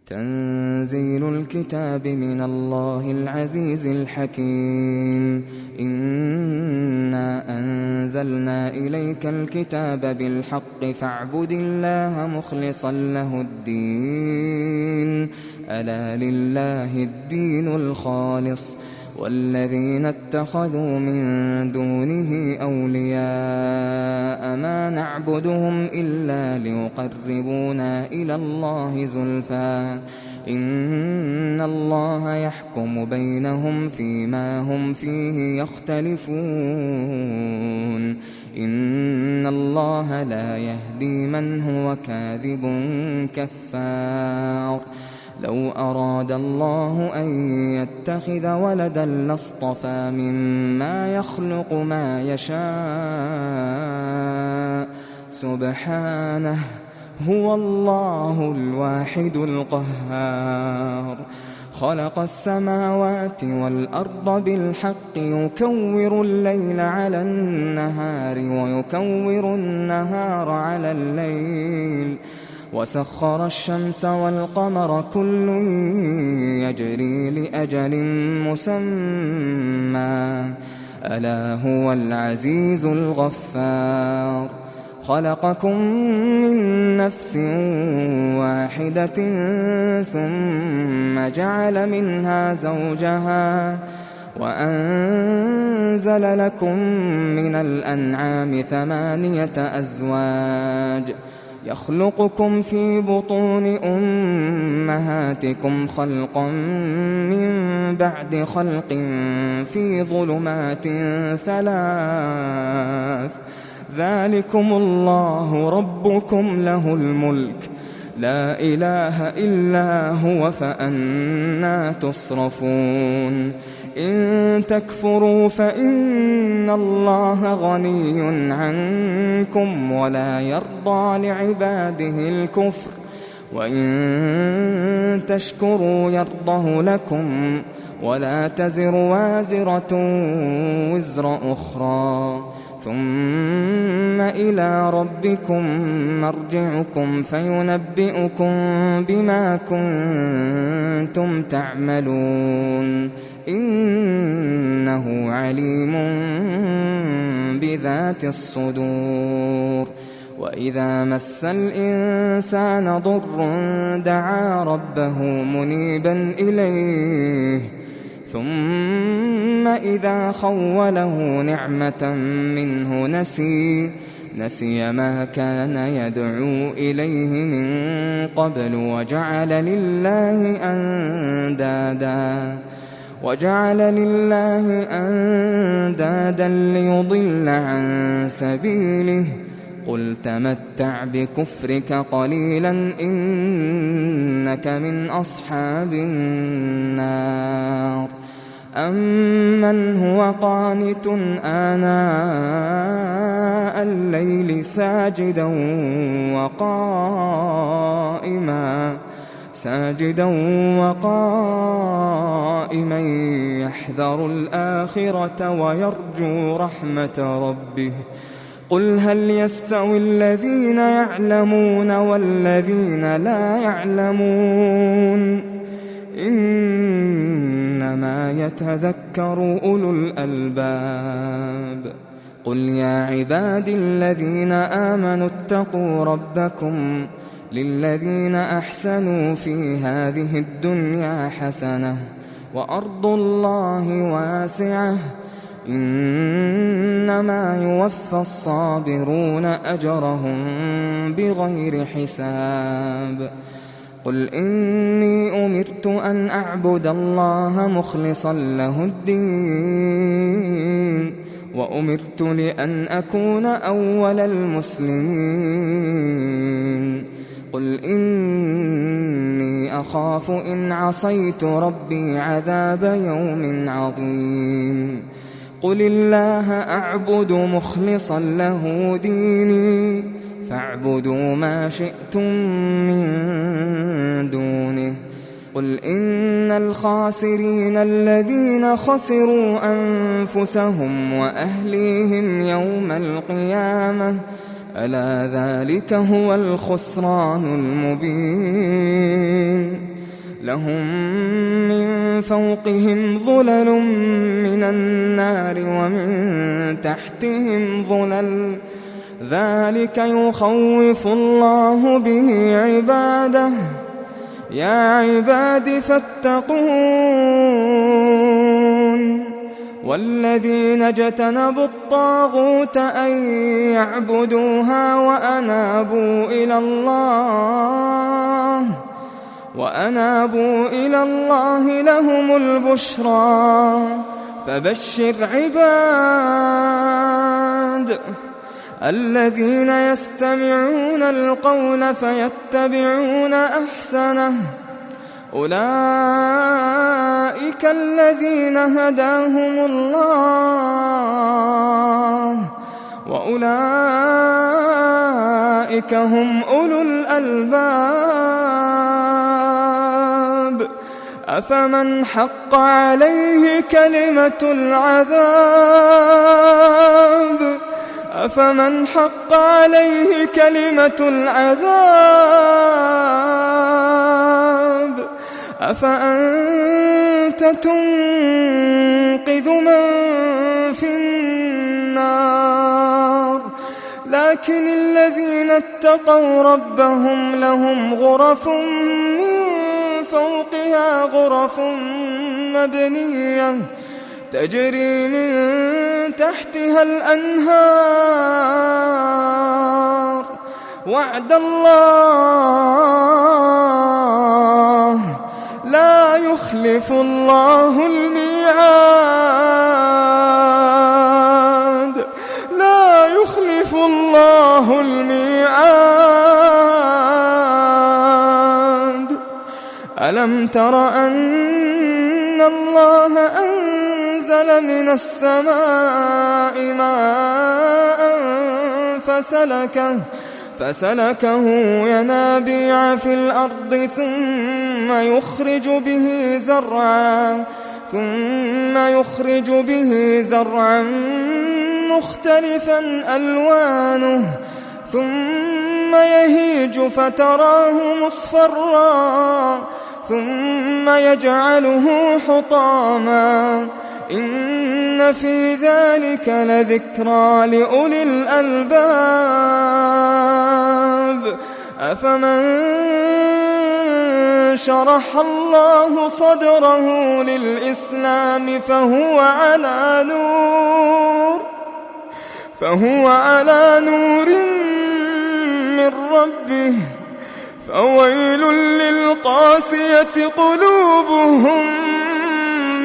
تنزيل الكتاب من الله العزيز الحكيم. إنا أنزلنا إليك الكتاب بالحق فاعبد الله مخلصا له الدين، ألا لله الدين الخالص، والذين اتخذوا من دونه أولياء ما نعبدهم إلا ليقربونا إلى الله زلفى إن الله يحكم بينهم فيما هم فيه يختلفون. إن الله لا يهدي من هو كاذب كفار. لو أراد الله أن يتخذ ولدا لاصطفى مما يخلق ما يشاء، سبحانه، هو الله الواحد القهار. خلق السماوات والأرض بالحق يكور الليل على النهار ويكور النهار على الليل، وسخر الشمس والقمر كل يجري لأجل مسمى، ألا هو العزيز الغفار. خلقكم من نفس واحدة ثم جعل منها زوجها وأنزل لكم من الأنعام 8 أزواج يخلقكم في بطون أمهاتكم خلقا من بعد خلق في ظلمات 3، ذلكم الله ربكم له الملك لا إله إلا هو فأنى تصرفون. إن تكفروا فإن الله غني عنكم ولا يرضى لعباده الكفر، وإن تشكروا يرضه لكم ولا تزر وازرة وزر أخرى، ثم إلى ربكم مرجعكم فينبئكم بما كنتم تعملون، إنه عليم بذات الصدور. وإذا مس الإنسان ضر دعا ربه منيبا إليه، ثم إذا خوله نعمة منه نسي ما كان يدعو إليه من قبل وجعل لله أندادا ليضل عن سبيله. قل تمتع بكفرك قليلا إنك من أصحاب النار. أمن هو قانت آناء الليل ساجدا وقائما يحذر الآخرة ويرجو رحمة ربه. قل هل يستوي الذين يعلمون والذين لا يعلمون؟ إنما يتذكر أولو الألباب. قل يا عبادي الذين آمنوا اتقوا ربكم للذين أحسنوا في هذه الدنيا حسنة وأرض الله واسعة إنما يوفى الصابرون أجرهم بغير حساب. قل إني أمرت أن أعبد الله مخلصا له الدين وأمرت لأن أكون أول المسلمين. قل إني أخاف إن عصيت ربي عذاب يوم عظيم. قل الله أعبد مخلصا له ديني فاعبدوا ما شئتم من دونه. قل إن الخاسرين الذين خسروا أنفسهم وأهليهم يوم القيامة ألا ذلك هو الخسران المبين. لهم من فوقهم ظلل من النار ومن تحتهم ظلل ذلك يخوف الله به عباده يا عباد فاتقون والذين اجتنبوا الطاغوت أن يعبدوها وأنابوا إلى الله لهم البشرى فبشر عباد الذين يستمعون القول فيتبعون أحسنه أولئك الذين هداهم الله وأولئك هم أولو الألباب أفمن حق عليه كلمة العذاب أفأنت تنقذ من في النار لكن الذين اتقوا ربهم لهم غرف من فوقها غرف مبنية تجري من تحتها الأنهار وعد الله لا يخلف الله الميعاد ألم تر أن الله أنزل من السماء ماء فسلكه ينابيع في الأرض ثم يخرج به زرعا مختلفا ألوانه ثم يهيج فتراه مصفرا ثم يجعله حطاما إن في ذلك لذكرى لأولي الألباب أفمن شرح الله صدره للإسلام فهو على نور من ربه فويل للقاسية قلوبهم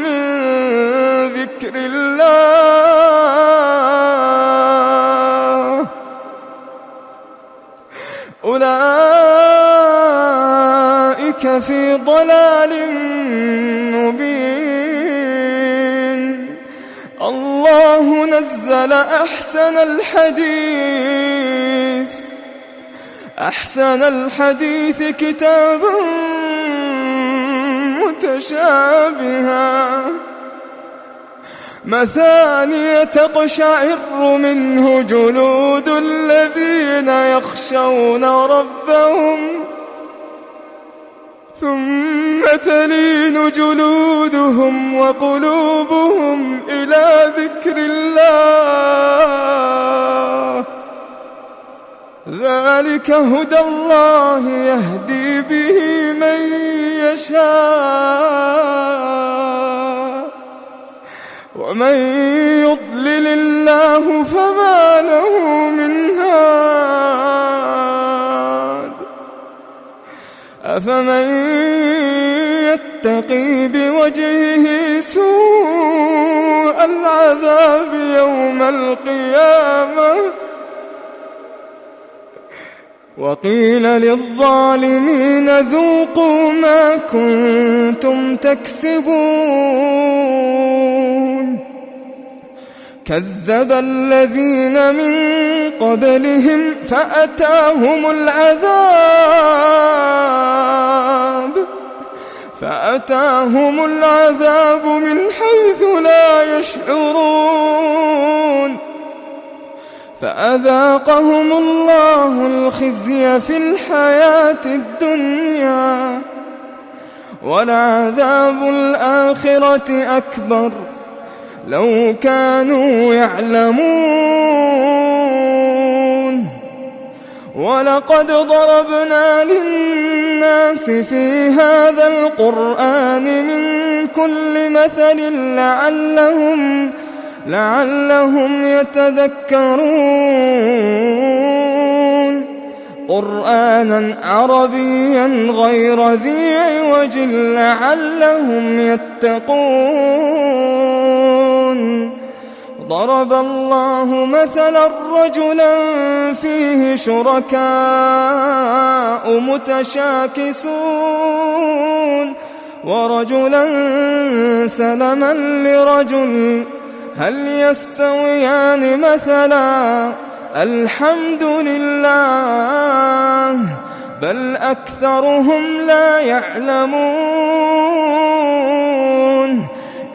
من ذكر الله أولئك في ضلال مبين الله نزل أحسن الحديث كتابا متشابها مثانية تقشعر منه جلود الذين يخشون ربهم ثم تلين جلودهم وقلوبهم إلى ذكر الله ذلك هدى الله يهدي به من يشاء ومن يضلل الله فما له من هاد أفمن يتقي بوجهه سوء العذاب يوم القيامة وقيل للظالمين ذوقوا ما كنتم تكسبون كذب الذين من قبلهم فأتاهم العذاب من حيث لا يشعرون فأذاقهم الله الخزي في الحياة الدنيا ولعذاب الآخرة أكبر لو كانوا يعلمون ولقد ضربنا للناس في هذا القرآن من كل مثل لعلهم يتذكرون قرآنا عربيا غير ذي عوج لعلهم يتقون ضرب الله مثلا رجلا فيه شركاء متشاكسون ورجلا سلما لرجل هل يستويان مثلا الحمد لله بل أكثرهم لا يعلمون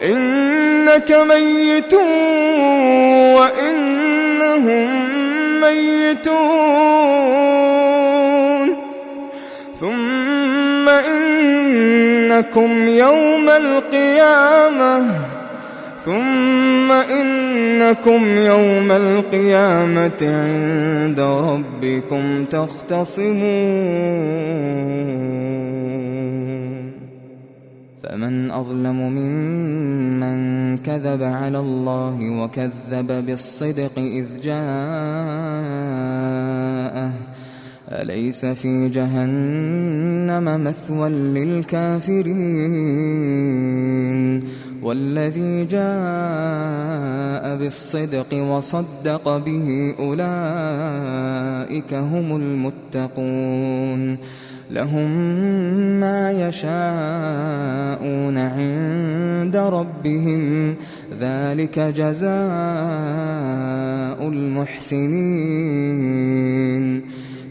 إنك ميت وإنهم ميتون ثم إنكم يوم القيامة عند ربكم تختصمون فمن أظلم ممن كذب على الله وكذب بالصدق إذ جاءه أليس في جهنم مثوى للكافرين والذي جاء بالصدق وصدق به أولئك هم المتقون لهم ما يشاءون عند ربهم ذلك جزاء المحسنين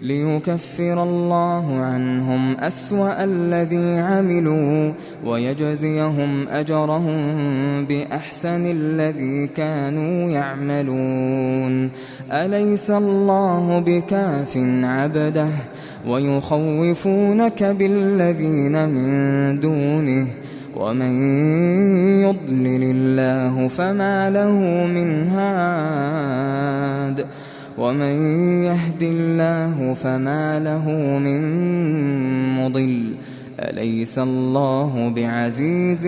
ليكفر الله عنهم أسوأ الذي عملوا ويجزيهم أجرهم بأحسن الذي كانوا يعملون أليس الله بكاف عبده ويخوفونك بالذين من دونه ومن يضلل الله فما له من هاد ومن يهد الله فما له من مضل أليس الله بعزيز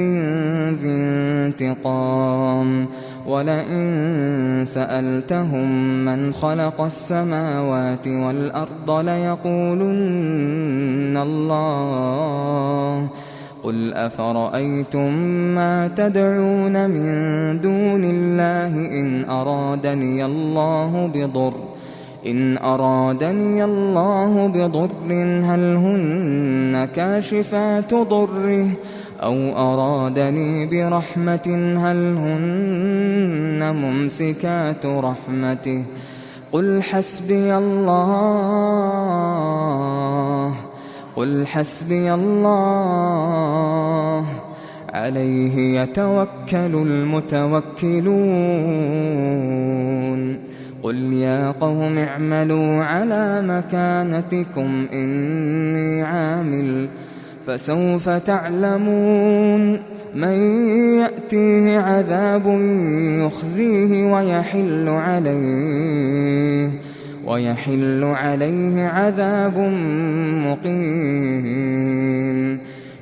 ذي انتقام ولئن سألتهم من خلق السماوات والأرض ليقولن الله قل أفرأيتم ما تدعون من دون الله إن أرادني الله بضر هل هن كاشفات ضره أو أرادني برحمة هل هن ممسكات رحمته قل حسبي الله عليه يتوكل المتوكلون قل يا قوم اعملوا على مكانتكم إني عامل فسوف تعلمون من يأتيه عذاب يخزيه ويحل عليه عذاب مقيم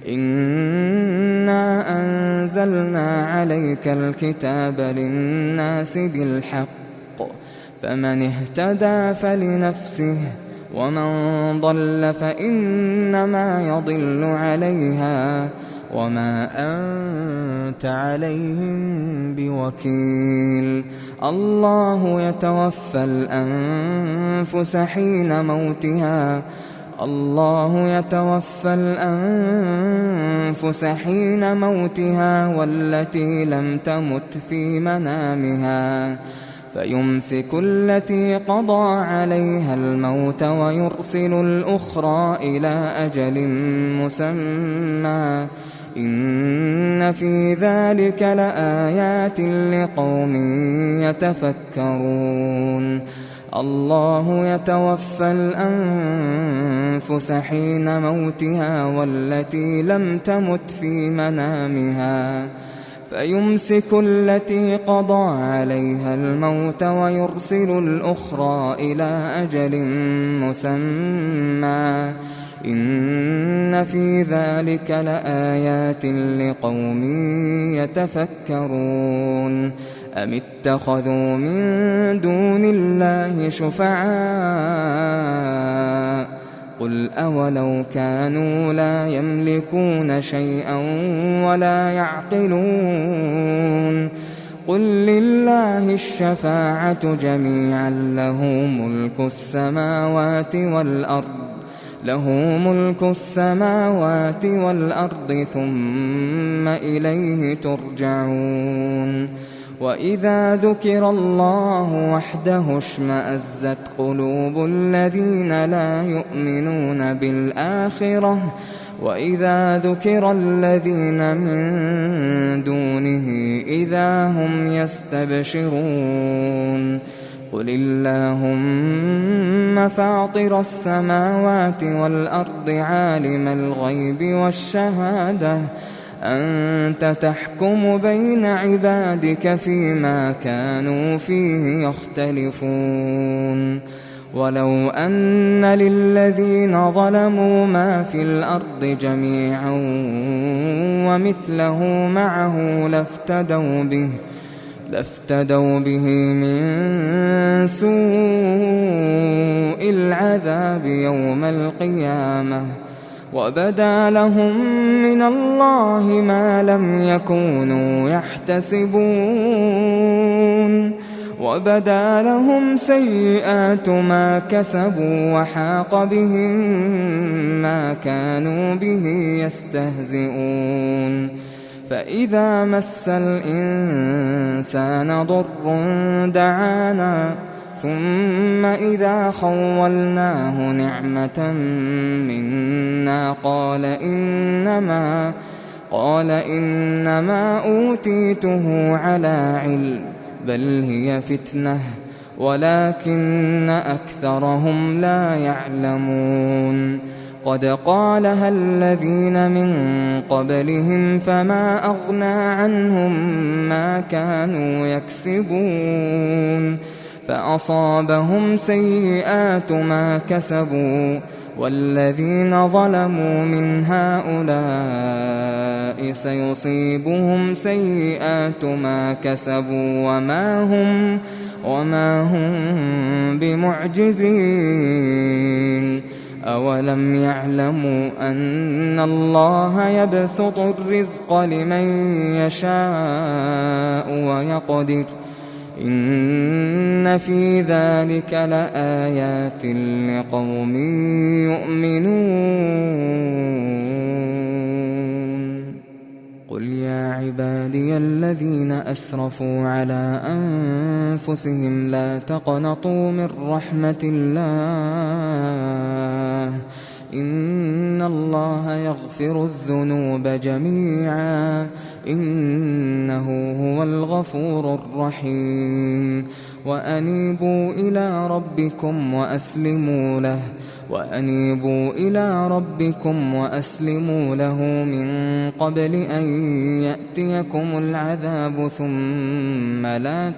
إنا أنزلنا عليك الكتاب للناس بالحق فمن اهتدى فلنفسه ومن ضل فإنما يضل عليها وما أنت عليهم بوكيل الله يتوفى الأنفس حين موتها والتي لم تمت في منامها فيمسك التي قضى عليها الموت ويرسل الأخرى إلى أجل مسمى إن في ذلك لآيات لقوم يتفكرون الله يتوفى الأنفس حين موتها والتي لم تمت في منامها فيمسك التي قضى عليها الموت ويرسل الأخرى إلى أجل مسمى إن في ذلك لآيات لقوم يتفكرون أم اتخذوا من دون الله شفعاء قل أولو كانوا لا يملكون شيئا ولا يعقلون قل لله الشفاعة جميعا له ملك السماوات والأرض ثم إليه ترجعون وإذا ذكر الله وحده اشمأزت قلوب الذين لا يؤمنون بالآخرة وإذا ذكر الذين من دونه إذا هم يستبشرون قل اللهم فاطر السماوات والأرض عالم الغيب والشهادة أنت تحكم بين عبادك فيما كانوا فيه يختلفون ولو أن للذين ظلموا ما في الأرض جميعا ومثله معه لافتدوا به من سوء العذاب يوم القيامة وبدا لهم من الله ما لم يكونوا يحتسبون وبدا لهم سيئات ما كسبوا وحاق بهم ما كانوا به يستهزئون فإذا مس الإنسان ضر دعانا ثم إذا خولناه نعمة منا قال إنما أوتيته على علم بل هي فتنة ولكن أكثرهم لا يعلمون قد قالها الذين من قبلهم فما أغنى عنهم ما كانوا يكسبون فأصابهم سيئات ما كسبوا والذين ظلموا من هؤلاء سيصيبهم سيئات ما كسبوا وما هم بمعجزين أولم يعلموا أن الله يبسط الرزق لمن يشاء ويقدر إن في ذلك لآيات لقوم يؤمنون قل يا عبادي الذين أسرفوا على أنفسهم لا تقنطوا من رحمة الله إن الله يغفر الذنوب جميعا إنه هو الغفور الرحيم وأنيبوا إلى ربكم وأسلموا له من قبل أن يأتيكم العذاب ثم لا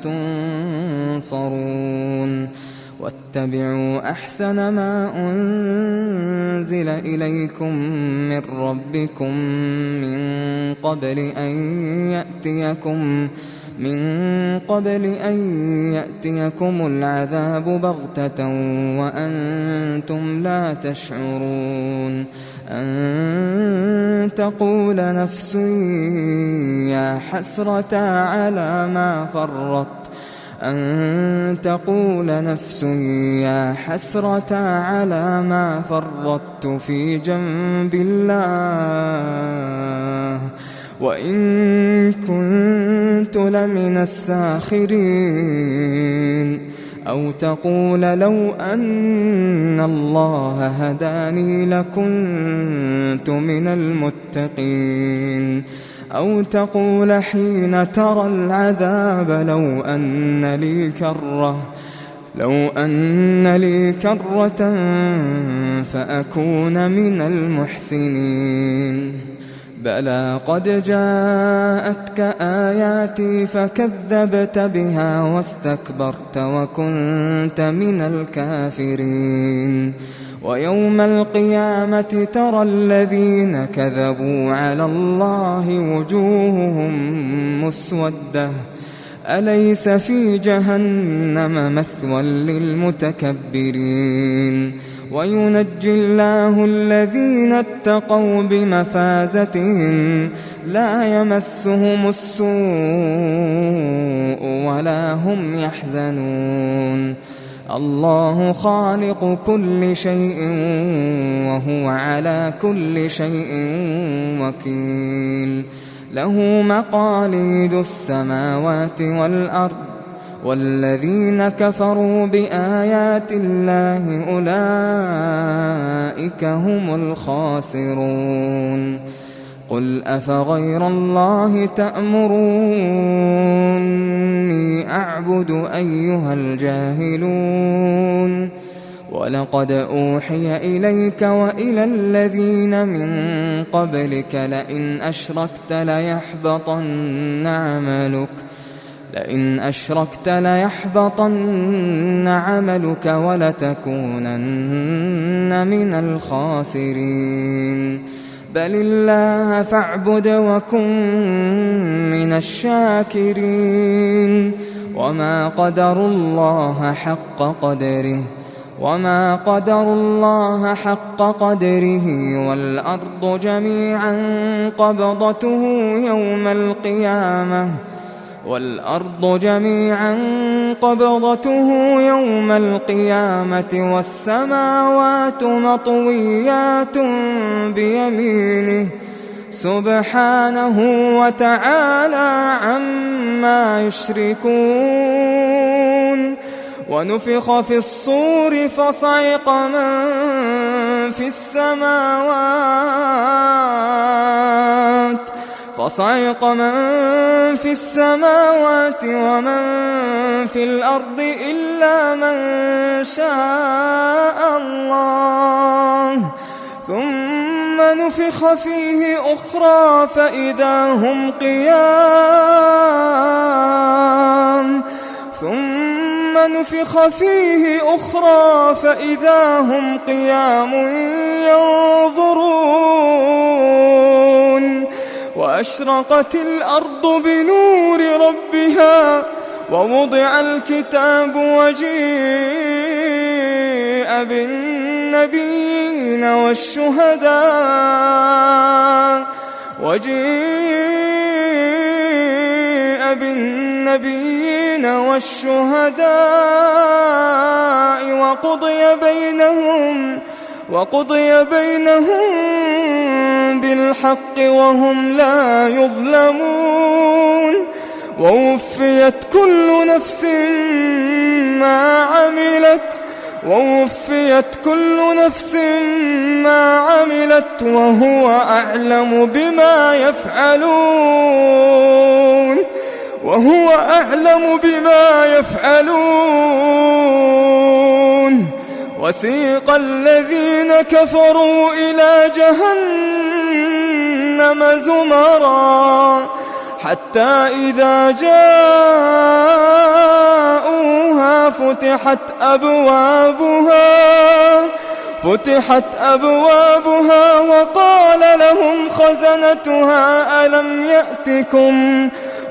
تنصرون واتبعوا أحسن ما أنزل إليكم من ربكم من قبل أن يأتيكم العذاب بغتة وأنتم لا تشعرون أن تقول نفس يا حسرة على ما فرطت في جنب الله وإن كنت لمن الساخرين أو تقول لو أن الله هداني لكنت من المتقين أو تقول حين ترى العذاب لو أن لي كرة لو أن لي كرة فأكون من المحسنين بلى قد جاءتك آياتي فكذبت بها واستكبرت وكنت من الكافرين ويوم القيامة ترى الذين كذبوا على الله وجوههم مسودة أليس في جهنم مثوى للمتكبرين وينجي الله الذين اتقوا بمفازتهم لا يمسهم السوء ولا هم يحزنون الله خالق كل شيء وهو على كل شيء وكيل له مقاليد السماوات والأرض والذين كفروا بآيات الله أولئك هم الخاسرون قل أفغير الله تأمروني أعبد أيها الجاهلون ولقد أوحي إليك وإلى الذين من قبلك لئن أشركت ليحبطن عملك ولتكونن من الخاسرين بل الله فاعبد وكن من الشاكرين وما قدروا الله حق قدره والأرض جميعا قبضته يوم القيامة والسماوات مطويات بيمينه سبحانه وتعالى عما يشركون ونفخ في الصور فصعق من في السماوات ومن في الأرض إلا من شاء الله ثم نفخ فيه أخرى فإذا هم قيام ينظرون وأشرقت الأرض بنور ربها ووضع الكتاب وجيء بالنبيين والشهداء وقضي بينهم بالحق وهم لا يظلمون ووفيت كل نفس ما عملت وهو أعلم بما يفعلون وسيق الذين كفروا إلى جهنم زمرا حتى إذا جاءوها فتحت أبوابها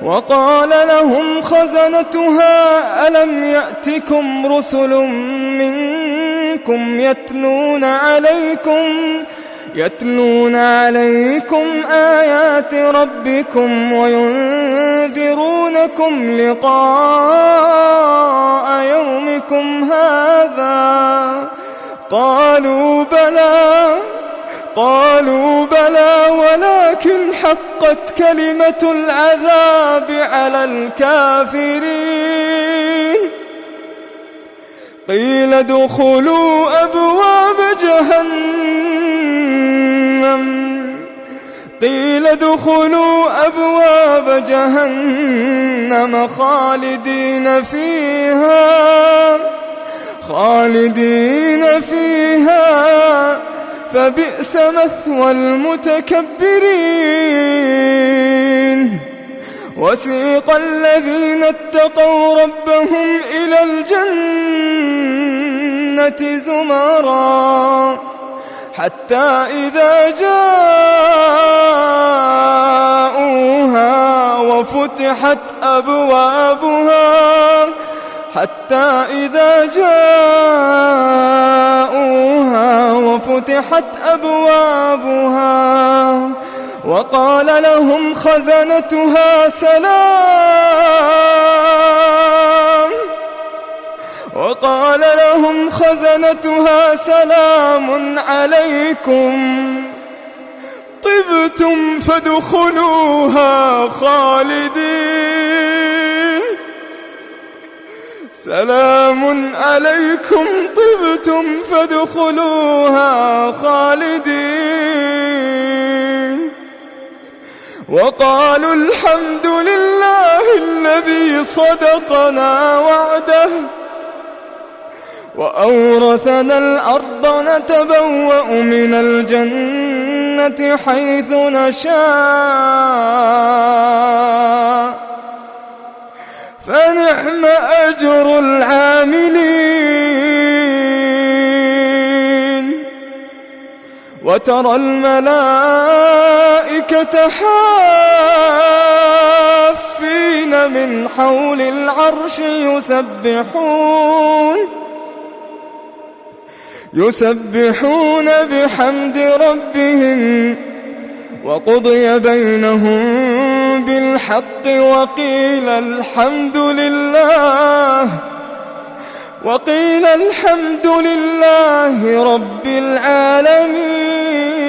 وقال لهم خزنتها ألم يأتكم رسل منكم يتلون عليكم آيات ربكم وينذرونكم لقاء يومكم هذا قالوا بلى ولكن حقت كلمة العذاب على الكافرين قيل ادخلوا أبواب جهنم خالدين فيها خالدين فيها فبئس مثوى المتكبرين وسيق الذين اتقوا ربهم إلى الجنة زمرا حتى إذا جاءوها وفتحت أبوابها وقال لهم خزنتها سلام عليكم طبتم فادخلوها خالدين سلام عليكم طبتم فادخلوها خالدين وقالوا الحمد لله الذي صدقنا وعده وأورثنا الأرض نتبوأ من الجنة حيث نشاء فنعم أجر العاملين وترى الملائكة حافين من حول العرش يسبحون بحمد ربهم وقضي بينهم بالحق وقيل الحمد لله رب العالمين.